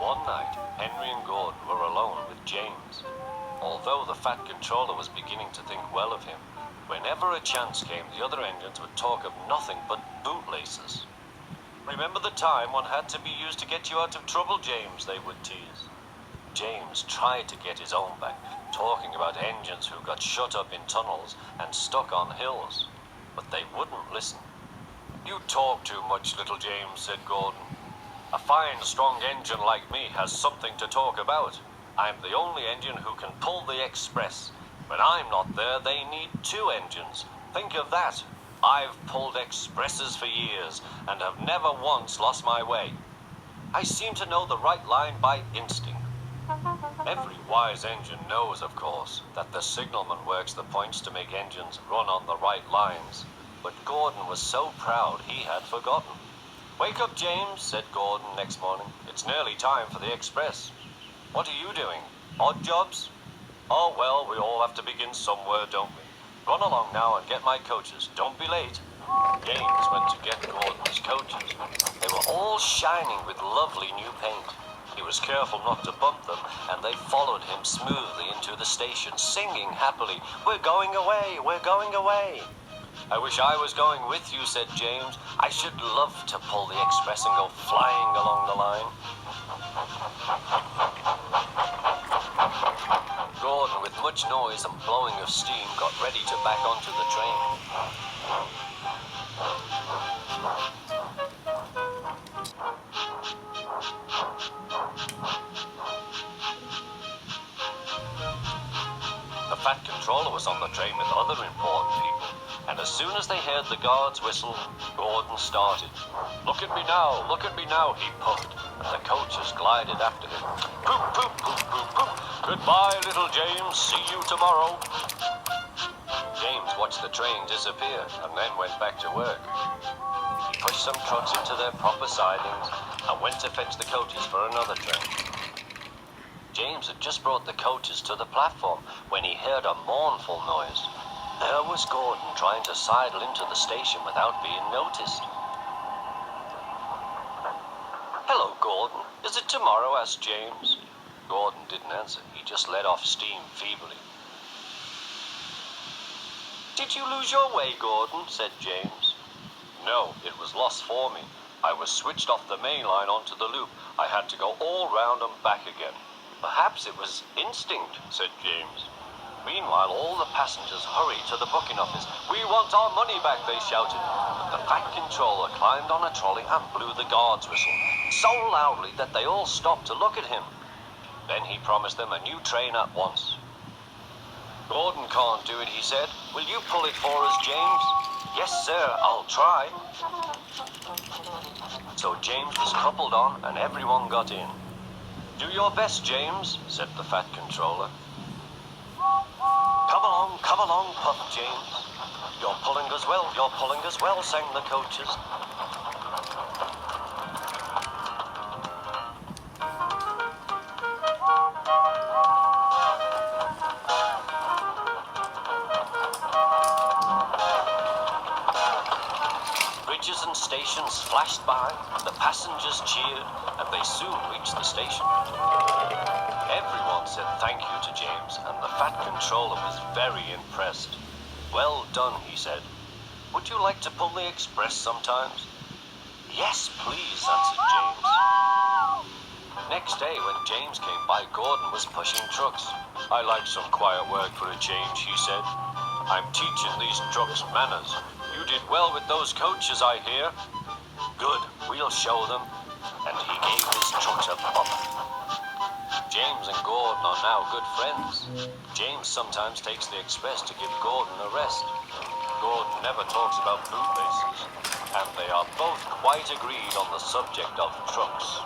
One night, Henry and Gordon were alone with James. Although the Fat Controller was beginning to think well of him, whenever a chance came, the other engines would talk of nothing but bootlaces. "Remember the time one had to be used to get you out of trouble, James," they would tease. James tried to get his own back, talking about engines who got shut up in tunnels and stuck on hills, but they wouldn't listen. "You talk too much, little James," said Gordon. "A fine, strong engine like me has something to talk about. I'm the only engine who can pull the express. When I'm not there, they need two engines. Think of that. I've pulled expresses for years and have never once lost my way. I seem to know the right line by instinct." Every wise engine knows, of course, that the signalman works the points to make engines run on the right lines. But Gordon was so proud he had forgotten. "Wake up, James," said Gordon next morning. "It's nearly time for the express." "What are you doing? Odd jobs?" "Oh, well, we all have to begin somewhere, don't we? Run along now and get my coaches. Don't be late." James went to get Gordon's coaches. They were all shining with lovely new paint. He was careful not to bump them, and they followed him smoothly into the station, singing happily, "We're going away, we're going away." "I wish I was going with you," said James. "I should love to pull the express and go flying along the line." Gordon, with much noise and blowing of steam, got ready to back onto the train. The Fat Controller was on the train with other important people, and as soon as they heard the guard's whistle, Gordon started. Look at me now," he puffed, and the coaches glided after him. "Poop, poop, poop, poop, poop. Goodbye, little James. See you tomorrow." James watched the train disappear and then went back to work. He pushed some trucks into their proper sidings and went to fetch the coaches for another train. James had just brought the coaches to the platform when he heard a mournful noise. There was Gordon trying to sidle into the station without being noticed. "Hello, Gordon. Is it tomorrow?" asked James. Gordon didn't answer. He just let off steam feebly. "Did you lose your way, Gordon?" said James. "No, it was lost for me. I was switched off the main line onto the loop. I had to go all round and back again." "Perhaps it was instinct," said James. Meanwhile, all the passengers hurried to the booking office. "We want our money back," they shouted. But the Fat Controller climbed on a trolley and blew the guard's whistle, so loudly that they all stopped to look at him. Then he promised them a new train at once. "Gordon can't do it," he said. "Will you pull it for us, James?" "Yes, sir, I'll try." So James was coupled on and everyone got in. "Do your best, James," said the Fat Controller. Come along," puffed James. You're pulling us well," sang the coaches. Bridges and stations flashed by, the passengers cheered, and they soon reached the station. Everyone said thank you to James, and the Fat Controller was very impressed. "Well done," he said. "Would you like to pull the express sometimes?" "Yes, please," answered James. Next day, when James came by, Gordon was pushing trucks. "I like some quiet work for a change," he said. "I'm teaching these trucks manners. You did well with those coaches, I hear." "Good, we'll show them." And he gave his trucks a bump. James and Gordon are now good friends. James sometimes takes the express to give Gordon a rest. Gordon never talks about bootlaces, and they are both quite agreed on the subject of trucks.